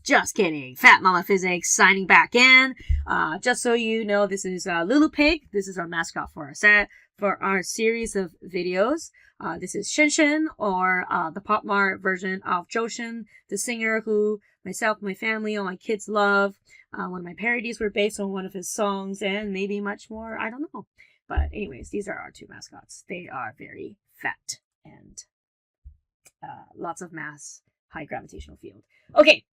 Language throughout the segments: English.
Just kidding. Fat Mama Physics signing back in. Just so you know, this is Lulu Pig. This is our mascot for our set, for our series of videos. This is Shin Shin, or the Pop Mart version of Joshin, the singer who myself, my family, all my kids love. One of my parodies were based on one of his songs, and maybe much more. I don't know. But anyways, these are our two mascots. They are very fat and lots of mass, high gravitational field. Okay.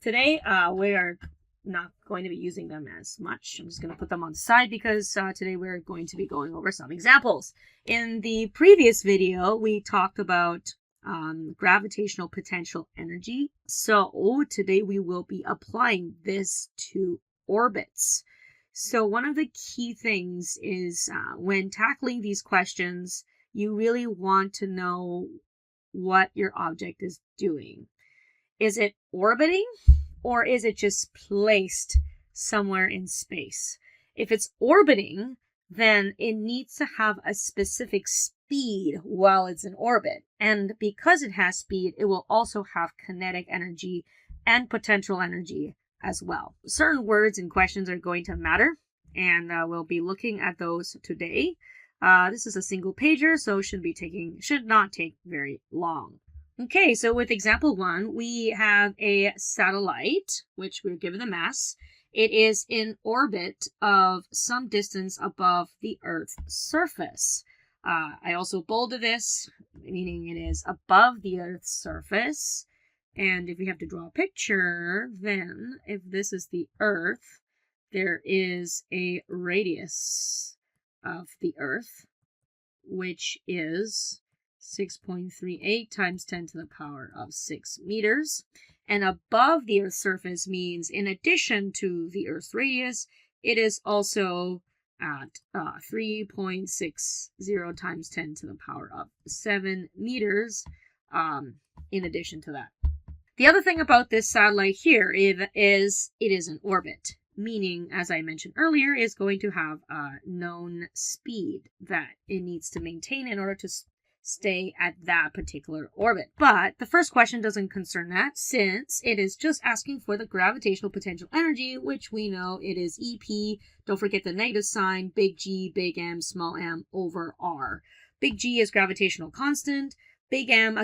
Today, we are not going to be using them as much. I'm just going to put them on the side because today we're going to be going over some examples. In the previous video, we talked about gravitational potential energy. So today we will be applying this to orbits. So one of the key things is when tackling these questions, you really want to know what your object is doing. Is it orbiting, or is it just placed somewhere in space? If it's orbiting, then it needs to have a specific speed while it's in orbit. And because it has speed, it will also have kinetic energy and potential energy as well. Certain words and questions are going to matter, and we'll be looking at those today. This is a single pager, so should not take very long. Okay, so with example 1, we have a satellite, which we're given the mass. It is in orbit of some distance above the Earth's surface. I also bolded this, meaning it is above the Earth's surface. And if we have to draw a picture, then if this is the Earth, there is a radius of the Earth, which is 6.38 times 10 to the power of 6 meters. And above the Earth's surface means, in addition to the Earth's radius, it is also at 3.60 times 10 to the power of 7 meters, in addition to that. The other thing about this satellite here is it is in orbit, meaning, as I mentioned earlier, is going to have a known speed that it needs to maintain in order to stay at that particular orbit. But the first question doesn't concern that, since it is just asking for the gravitational potential energy, which we know it is EP. Don't forget the negative sign, big G, big M, small m over R. Big G is gravitational constant. Big M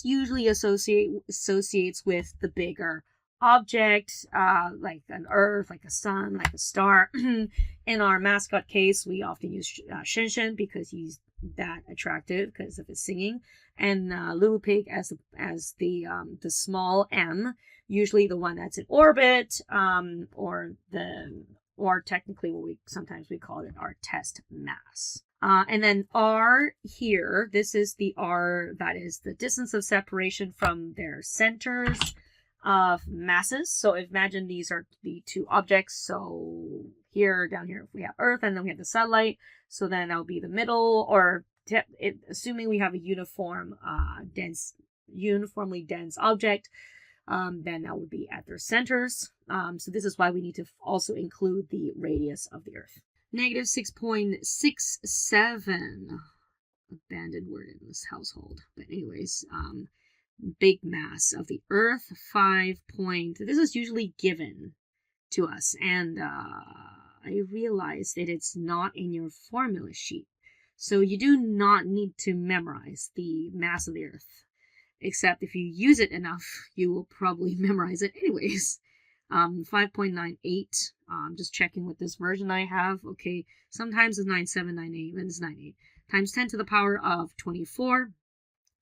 usually associates with the bigger object, like an Earth, like a sun, like a star. In our mascot case, we often use Shin Shin because he's that attractive because of his singing, and Lulu Pig as the small m, usually the one that's in orbit, or technically what we sometimes call it our test mass. And then R here, this is the R that is the distance of separation from their centers of masses. So imagine these are the two objects. So down here we have Earth, and then we have the satellite. So then that would be the middle, or assuming we have a uniformly dense object, then that would be at their centers. So this is why we need to also include the radius of the Earth. Negative 6.67, abandoned word in this household. But anyways, big mass of the Earth, this is usually given to us, and I realized that it's not in your formula sheet. So you do not need to memorize the mass of the Earth, except if you use it enough, you will probably memorize it anyways. 5.98, just checking with this version I have. Okay, sometimes it's 9798, then it's 98. Times 10 to the power of 24.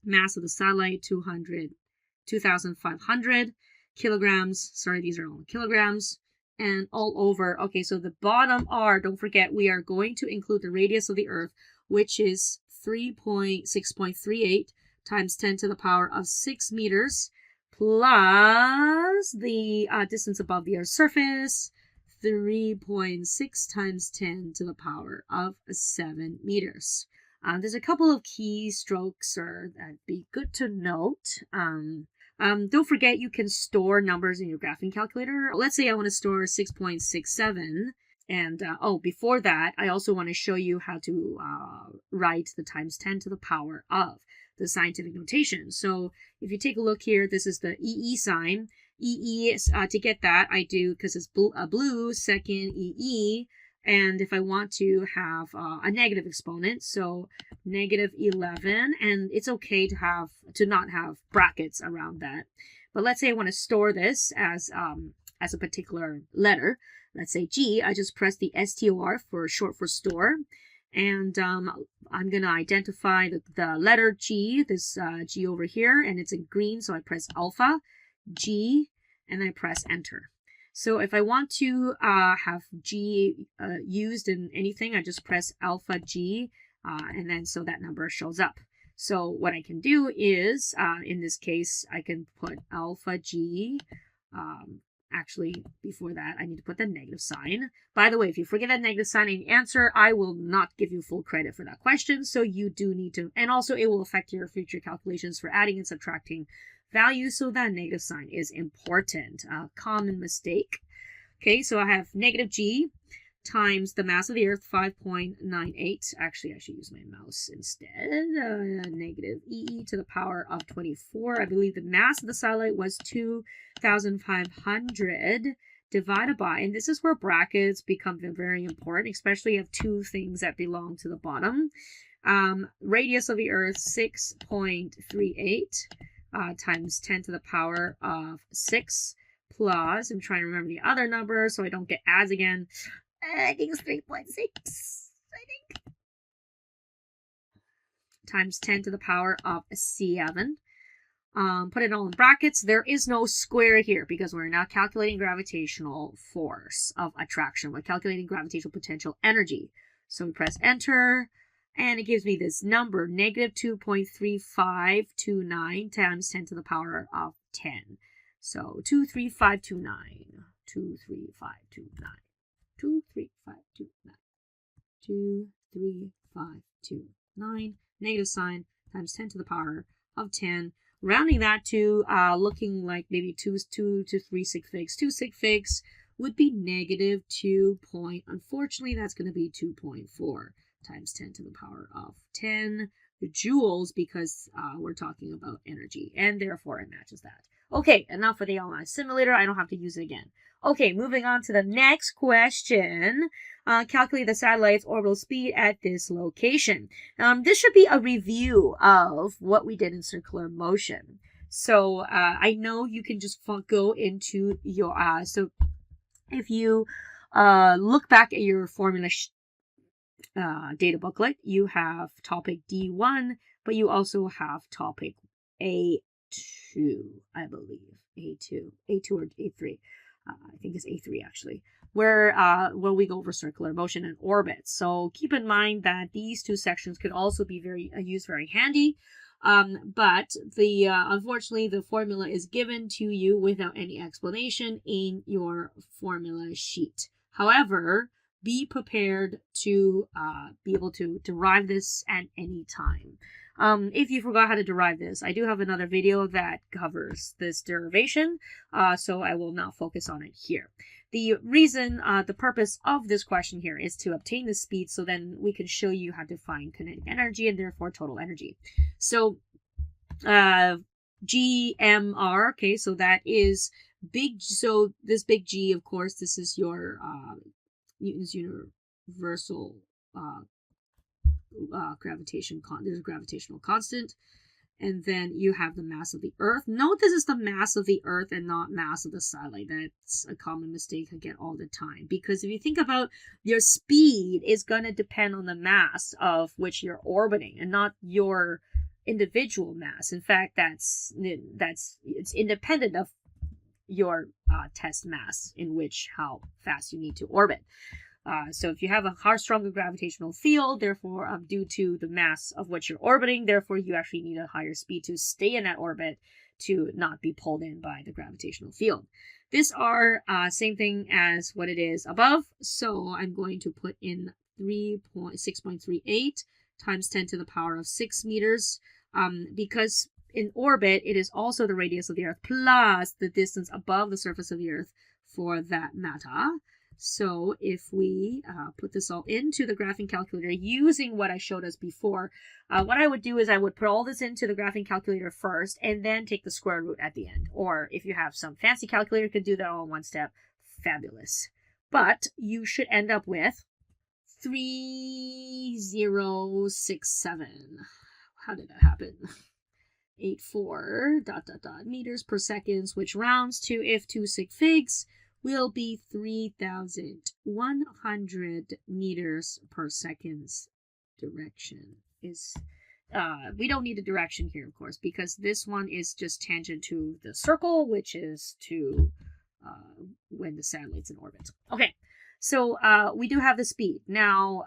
Mass of the satellite, 2,500 kilograms. Sorry, these are all kilograms. And all over. Okay, so the bottom R, don't forget, we are going to include the radius of the Earth, which is 6.38 times 10 to the power of 6 meters, plus the distance above the Earth's surface, 3.6 times 10 to the power of 7 meters. There's a couple of key strokes that'd be good to note. Don't forget, you can store numbers in your graphing calculator. Let's say I want to store 6.67. And before that, I also want to show you how to write the times 10 to the power of the scientific notation. So if you take a look here, this is the EE sign. EE, to get that, I do, because it's blue, second EE. And if I want to have a negative exponent, so negative 11, and it's okay to not have brackets around that. But let's say I want to store this as a particular letter. Let's say G, I just press the STOR for short for store. And I'm going to identify the letter G, this G over here, and it's in green, so I press alpha, G, and I press enter. So if I want to have G used in anything, I just press alpha G, and then so that number shows up. So what I can do is, in this case, I can put alpha G. Actually, before that, I need to put the negative sign. By the way, if you forget that negative sign in the answer, I will not give you full credit for that question. So you do need to, and also it will affect your future calculations for adding and subtracting values. So that negative sign is important. Common mistake. Okay, so I have negative G times the mass of the Earth, 5.98. Actually, I should use my mouse instead. Negative EE to the power of 24. I believe the mass of the satellite was 2,500 divided by, and this is where brackets become very important, especially if two things that belong to the bottom. Radius of the Earth, 6.38 times 10 to the power of 6 plus, I'm trying to remember the other number so I don't get adds again. I think it's 3.6, I think. Times 10 to the power of 7. Put it all in brackets. There is no square here because we're not calculating gravitational force of attraction. We're calculating gravitational potential energy. So we press enter, and it gives me this number, negative 2.3529 times 10 to the power of 10. So 23529. 23529. 23529. 23529. Negative sign times 10 to the power of 10. Rounding that to looking like maybe 2 to 3 sig figs. 2 sig figs would be negative 2. Unfortunately, that's going to be 2.4 times 10 to the power of 10 joules because we're talking about energy, and therefore it matches that. Okay, enough for the online simulator. I don't have to use it again. Okay, moving on to the next question. Calculate the satellite's orbital speed at this location. This should be a review of what we did in circular motion. So I know you can just go into your, so if you look back at your formula data booklet, you have topic D1, but you also have topic A2, I believe. A2 or A3. I think it's A3 actually, where we go over circular motion and orbits. So keep in mind that these two sections could also be used very handy. But unfortunately, the formula is given to you without any explanation in your formula sheet. However, be prepared to be able to derive this at any time. If you forgot how to derive this, I do have another video that covers this derivation, so I will not focus on it here. The reason, the purpose of this question here is to obtain the speed, so then we can show you how to find kinetic energy and therefore total energy. So, GMR, okay, so that is big, so this big G, of course, this is your Newton's universal there's a gravitational constant, and then you have the mass of the Earth. Note this is the mass of the Earth and not mass of the satellite. That's a common mistake I get all the time, because if you think about your speed is going to depend on the mass of which you're orbiting and not your individual mass. In fact, it's independent of your test mass in which how fast you need to orbit. So if you have a stronger gravitational field, therefore, due to the mass of which you're orbiting, therefore you actually need a higher speed to stay in that orbit to not be pulled in by the gravitational field. These are same thing as what it is above. So I'm going to put in 6.38 times 10 to the power of 6 meters, because in orbit, it is also the radius of the Earth plus the distance above the surface of the Earth for that matter. So if we put this all into the graphing calculator using what I showed us before, what I would do is I would put all this into the graphing calculator first and then take the square root at the end. Or if you have some fancy calculator, you can do that all in one step. Fabulous. But you should end up with 3067. How did that happen? 84 ... meters per second, which rounds to, if 2 sig figs, will be 3,100 meters per second. Direction is, we don't need a direction here, of course, because this one is just tangent to the circle, which is to when the satellite's in orbit. Okay. So we do have the speed. Now,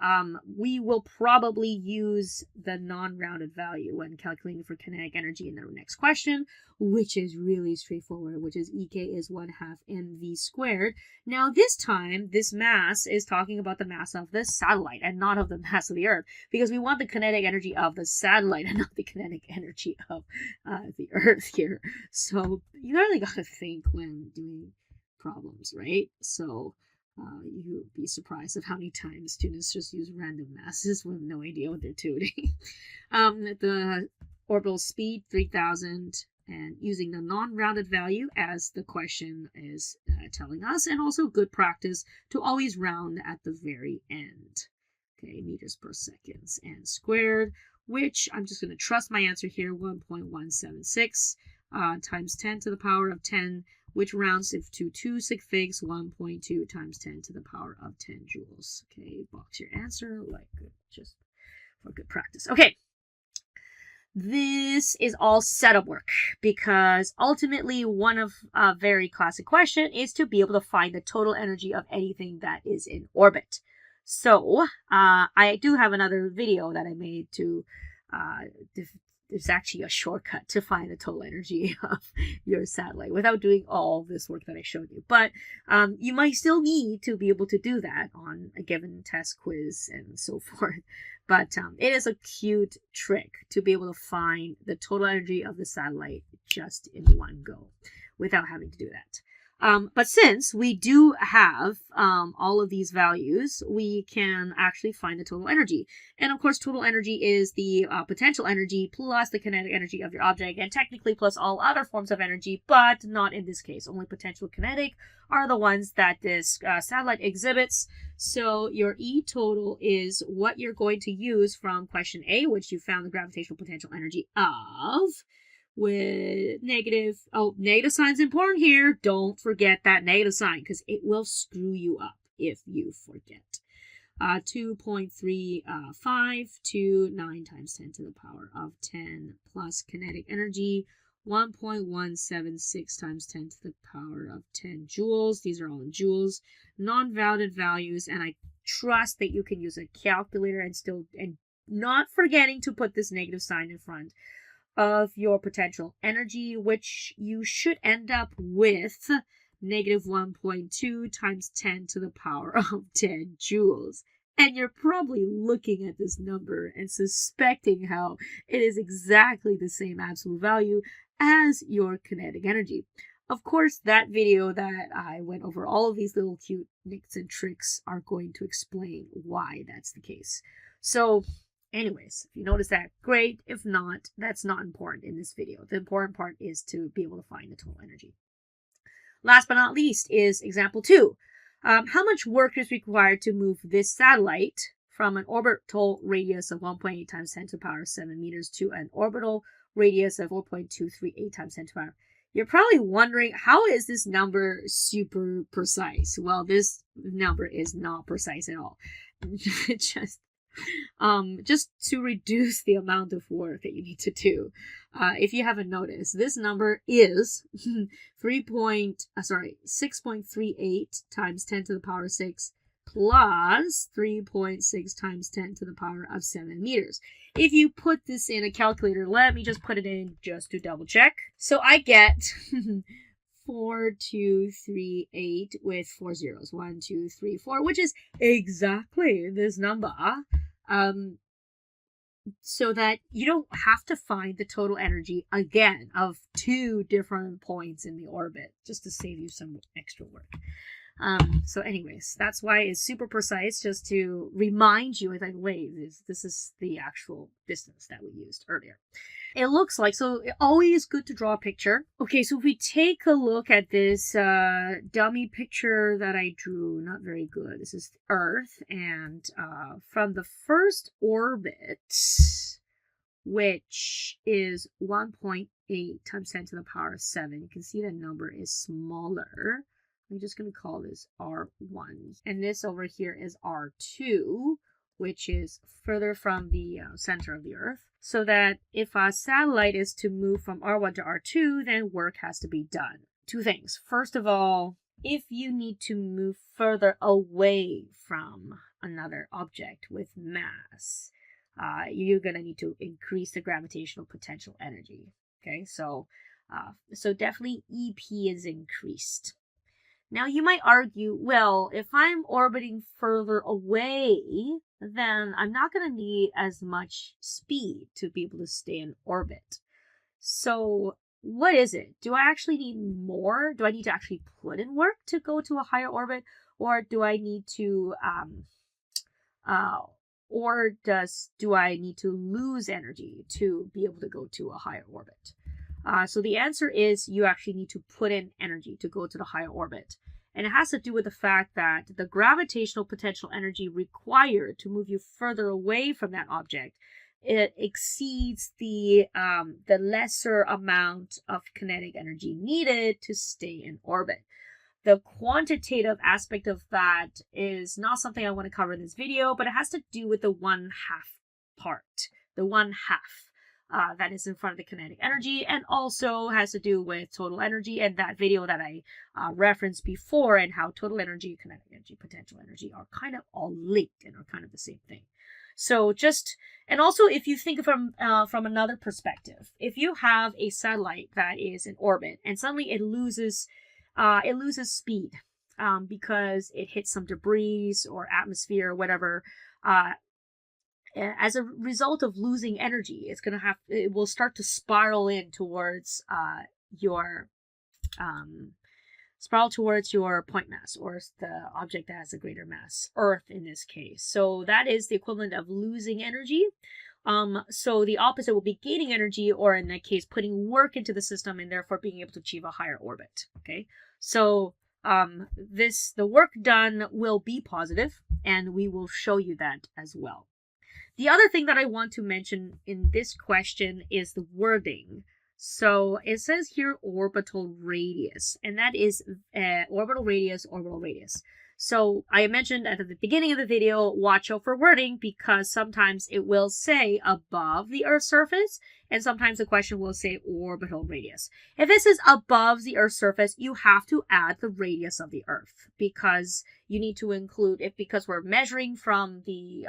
we will probably use the non-rounded value when calculating for kinetic energy in the next question, which is really straightforward, which is EK is 1/2 mv squared. Now, this time, this mass is talking about the mass of the satellite and not of the mass of the Earth, because we want the kinetic energy of the satellite and not the kinetic energy of the Earth here. So you really got to think when doing problems, right? So you'd be surprised at how many times students just use random masses with no idea what they're doing. The orbital speed, 3,000, and using the non-rounded value as the question is telling us, and also good practice to always round at the very end. Okay, meters per second and squared, which I'm just going to trust my answer here, 1.176 times 10 to the power of 10, which rounds if to 2 sig figs, 1.2 times 10 to the power of 10 joules. Okay, box your answer, like just for good practice. Okay, this is all setup work, because ultimately one of a very classic question is to be able to find the total energy of anything that is in orbit. So I do have another video that I made to there's actually a shortcut to find the total energy of your satellite without doing all this work that I showed you. But you might still need to be able to do that on a given test quiz and so forth. But it is a cute trick to be able to find the total energy of the satellite just in one go without having to do that. But since we do have all of these values, we can actually find the total energy. And of course, total energy is the potential energy plus the kinetic energy of your object, and technically plus all other forms of energy, but not in this case. Only potential kinetic are the ones that this satellite exhibits. So your E total is what you're going to use from question A, which you found the gravitational potential energy of, with negative sign's important here. Don't forget that negative sign, because it will screw you up if you forget. 2.35 to 9 times 10 to the power of 10 plus kinetic energy 1.176 times 10 to the power of 10 joules. These are all in joules, non-rounded values, and I trust that you can use a calculator and not forgetting to put this negative sign in front of your potential energy, which you should end up with negative 1.2 times 10 to the power of 10 joules. And you're probably looking at this number and suspecting how it is exactly the same absolute value as your kinetic energy. Of course, that video that I went over all of these little cute nicks and tricks are going to explain why that's the case. So anyways, if you notice that, great. If not, that's not important in this video. The important part is to be able to find the total energy. Last but not least is example 2. How much work is required to move this satellite from an orbital radius of 1.8 times 10 to the power 7 meters to an orbital radius of 4.238 times 10 to the power? You're probably wondering, how is this number super precise? Well, this number is not precise at all. Just to reduce the amount of work that you need to do. If you haven't noticed, this number is 6.38 times 10 to the power 6 plus 3.6 times 10 to the power of 7 meters. If you put this in a calculator, let me just put it in just to double check. So I get 4238 with 4 zeros. 1, 2, 3, 4, which is exactly this number. So that you don't have to find the total energy again of 2 different points in the orbit, just to save you some extra work. So anyways, that's why it's super precise, just to remind you, like, wait, this is the actual distance that we used earlier. It looks like, so always good to draw a picture. Okay, so if we take a look at this dummy picture that I drew, not very good. This is Earth, and from the first orbit, which is 1.8 times 10 to the power of 7, you can see the number is smaller. I'm just going to call this R1. And this over here is R2, which is further from the center of the Earth. So that if a satellite is to move from R1 to R2, then work has to be done. Two things. First of all, if you need to move further away from another object with mass, you're going to need to increase the gravitational potential energy. Okay, so definitely EP is increased. Now you might argue, well, if I'm orbiting further away, then I'm not going to need as much speed to be able to stay in orbit. So what is it? Do I actually need more? Do I need to actually put in work to go to a higher orbit? Or do I need to, do I need to lose energy to be able to go to a higher orbit? So the answer is you actually need to put in energy to go to the higher orbit. And it has to do with the fact that the gravitational potential energy required to move you further away from that object, it exceeds the lesser amount of kinetic energy needed to stay in orbit. The quantitative aspect of that is not something I want to cover in this video, but it has to do with the 1/2 part, the 1/2. That is in front of the kinetic energy, and also has to do with total energy and that video that I referenced before, and how total energy, kinetic energy, potential energy are kind of all linked and are kind of the same thing. So and also if you think from another perspective, if you have a satellite that is in orbit and suddenly it loses speed because it hits some debris or atmosphere or whatever, as a result of losing energy, it will start to spiral in towards your point mass, or the object that has a greater mass, Earth in this case. So that is the equivalent of losing energy. So the opposite will be gaining energy, or in that case, putting work into the system and therefore being able to achieve a higher orbit. Okay, so the work done will be positive, and we will show you that as well. The other thing that I want to mention in this question is the wording. So it says here orbital radius, and that is orbital radius. So I mentioned at the beginning of the video, watch out for wording, because sometimes it will say above the Earth's surface, and sometimes the question will say orbital radius. If this is above the Earth's surface, you have to add the radius of the Earth, because you need to include, because we're measuring from the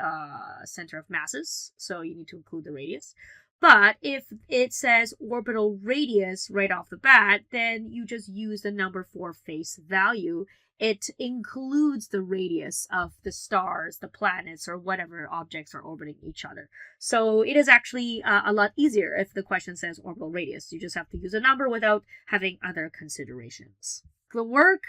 center of masses, so you need to include the radius. But if it says orbital radius right off the bat, then you just use the number for face value. It includes the radius of the stars, the planets, or whatever objects are orbiting each other. So it is actually a lot easier if the question says orbital radius. You just have to use a number without having other considerations. The work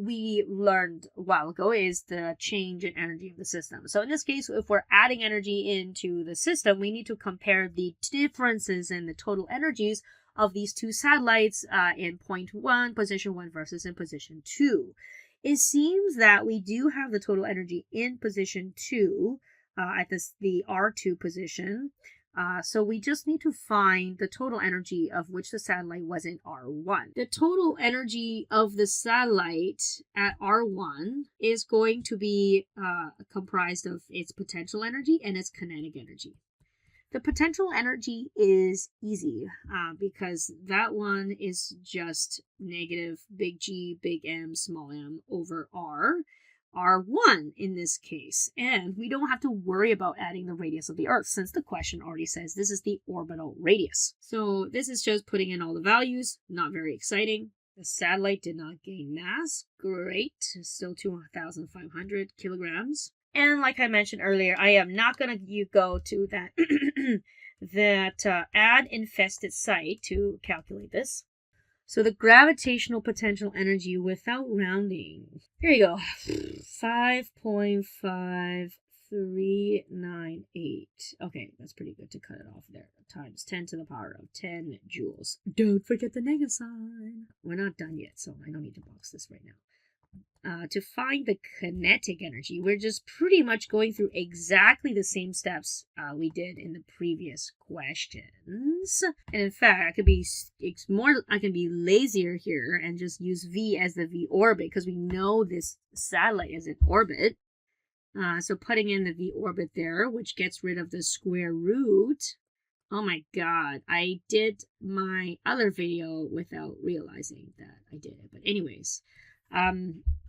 we learned a while ago is the change in energy of the system. So in this case, if we're adding energy into the system, we need to compare the differences in the total energies of these two satellites in point 1, position 1 versus in position 2. It seems that we do have the total energy in position 2 at the R2 position. So we just need to find the total energy of which the satellite was in R1. The total energy of the satellite at R1 is going to be comprised of its potential energy and its kinetic energy. The potential energy is easy because that one is just negative big G, big M, small m over R. R1 in this case, and we don't have to worry about adding the radius of the Earth since the question already says this is the orbital radius. So this is just putting in all the values, not very exciting. The satellite did not gain mass, great, still 2,500 kilograms. And like I mentioned earlier, I am not going to go to that add infested site to calculate this. So the gravitational potential energy without rounding. Here you go. 5.5398. Okay, that's pretty good to cut it off there. Times 10 to the power of 10 joules. Don't forget the negative sign. We're not done yet, so I don't need to box this right now. To find the kinetic energy, we're just pretty much going through exactly the same steps we did in the previous questions. And in fact, I can be lazier here and just use V as the V orbit because we know this satellite is in orbit. So putting in the V orbit there, which gets rid of the square root. Oh my god, I did my other video without realizing that I did it. But anyways,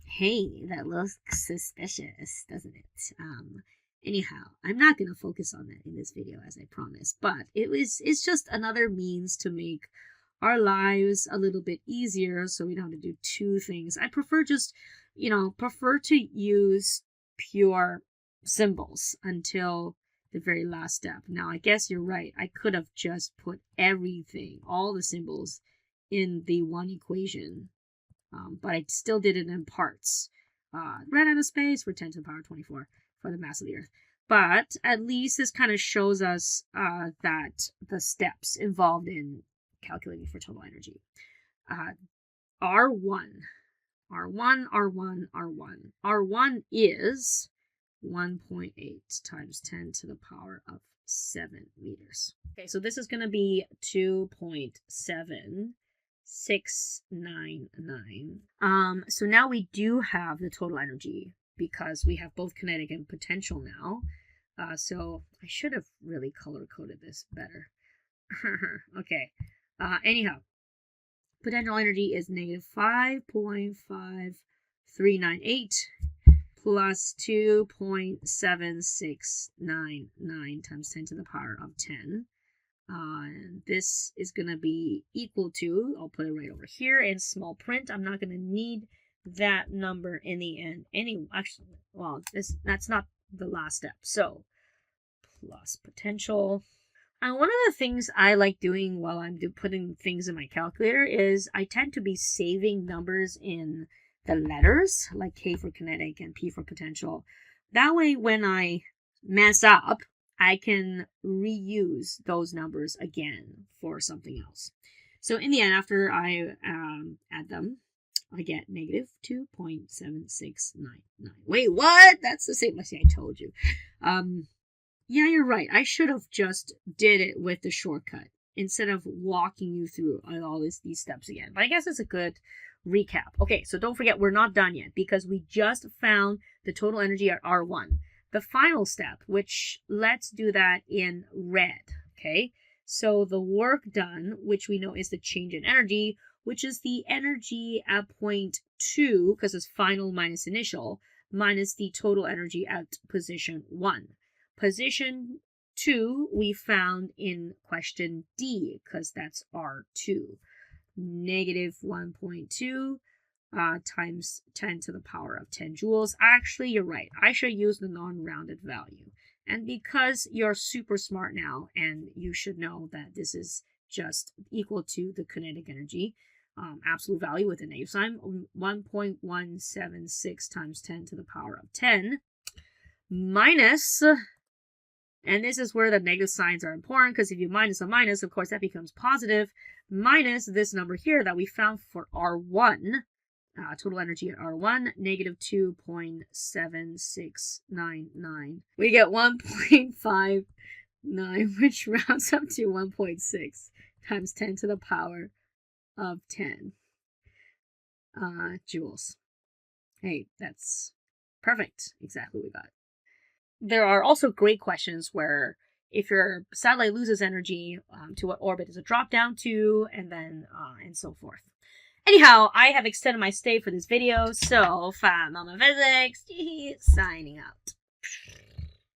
hey, that looks suspicious, doesn't it? Anyhow, I'm not going to focus on that in this video, as I promised, but it's just another means to make our lives a little bit easier so we don't have to do two things. I prefer just, prefer to use pure symbols until the very last step. Now, I guess you're right. I could have just put everything, all the symbols, in the one equation. But I still did it in parts. Ran out of space for 10 to the power 24 for the mass of the Earth. But at least this kind of shows us that the steps involved in calculating for total energy. R1 is 1.8 times 10 to the power of 7 meters. Okay, so this is going to be 2.7699. So now we do have the total energy because we have both kinetic and potential now. So I should have really color-coded this better. Okay. Anyhow, potential energy is negative 5.5398 plus 2.7699 times 10 to the power of 10. And this is going to be equal to, I'll put it right over here in small print. I'm not going to need that number in the end. Actually, well, that's not the last step. So, plus potential. And one of the things I like doing while I'm putting things in my calculator is I tend to be saving numbers in the letters, like K for kinetic and P for potential. That way, when I mess up, I can reuse those numbers again for something else. So in the end, after I add them, I get negative 2.7699. Wait, what? That's the same as I told you. Yeah, you're right. I should have just did it with the shortcut instead of walking you through all these steps again. But I guess it's a good recap. Okay, so don't forget, we're not done yet because we just found the total energy at R1. The final step, which let's do that in red, okay? So the work done, which we know is the change in energy, which is the energy at point 2, because it's final minus initial, minus the total energy at position 1. Position 2 we found in question D, because that's R2. Negative 1.2 times 10 to the power of 10 joules. Actually, you're right. I should use the non-rounded value. And because you're super smart now, and you should know that this is just equal to the kinetic energy, absolute value with a negative sign, 1.176 times 10 to the power of 10, minus, and this is where the negative signs are important, because if you minus a minus, of course, that becomes positive, minus this number here that we found for R1, total energy at R1, negative 2.7699. We get 1.59, which rounds up to 1.6 times 10 to the power of 10 joules. Hey, that's perfect. Exactly what we got. There are also great questions where if your satellite loses energy, to what orbit does it drop down to, and then and so forth. Anyhow, I have extended my stay for this video, so Mama Physics, signing out.